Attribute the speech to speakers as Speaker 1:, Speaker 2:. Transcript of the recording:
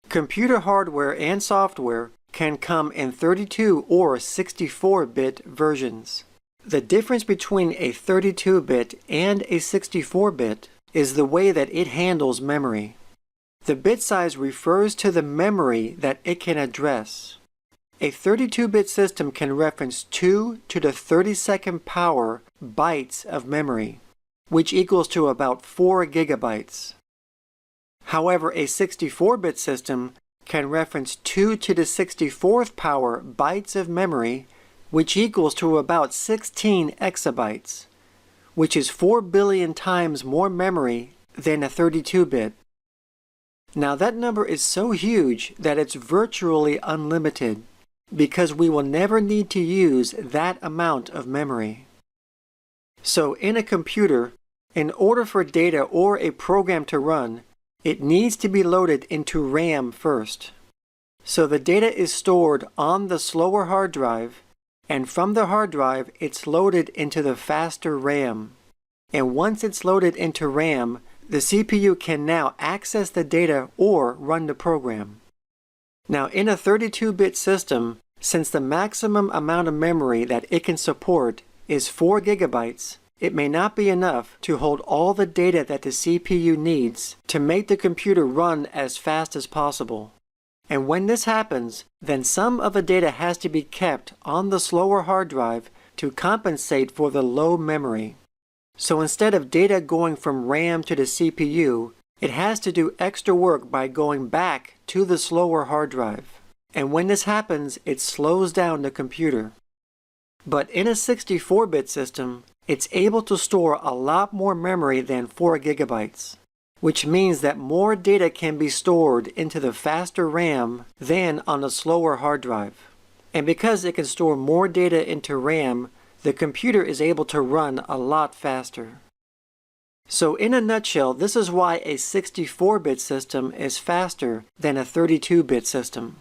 Speaker 1: Computer hardware and software can come in 32 or 64-bit versions. The difference between a 32-bit and a 64-bit is the way that it handles memory. The bit size refers to the memory that it can address. A 32-bit system can reference 2 to the 32nd power bytes of memory, which equals to about 4 gigabytes. However, a 64-bit system can reference 2 to the 64th power bytes of memory, which equals to about 16 exabytes, which is 4 billion times more memory than a 32-bit. Now that number is so huge that it's virtually unlimited, because we will never need to use that amount of memory. So in a computer, in order for data or a program to run, it needs to be loaded into RAM first. So the data is stored on the slower hard drive, and from the hard drive it's loaded into the faster RAM. And once it's loaded into RAM, the CPU can now access the data or run the program. Now in a 32-bit system, since the maximum amount of memory that it can support is 4 gigabytes, it may not be enough to hold all the data that the CPU needs to make the computer run as fast as possible. And when this happens, then some of the data has to be kept on the slower hard drive to compensate for the low memory. So instead of data going from RAM to the CPU, it has to do extra work by going back to the slower hard drive. And when this happens, it slows down the computer. But in a 64-bit system, it's able to store a lot more memory than 4 gigabytes, which means that more data can be stored into the faster RAM than on a slower hard drive. And because it can store more data into RAM, the computer is able to run a lot faster. So in a nutshell, this is why a 64-bit system is faster than a 32-bit system.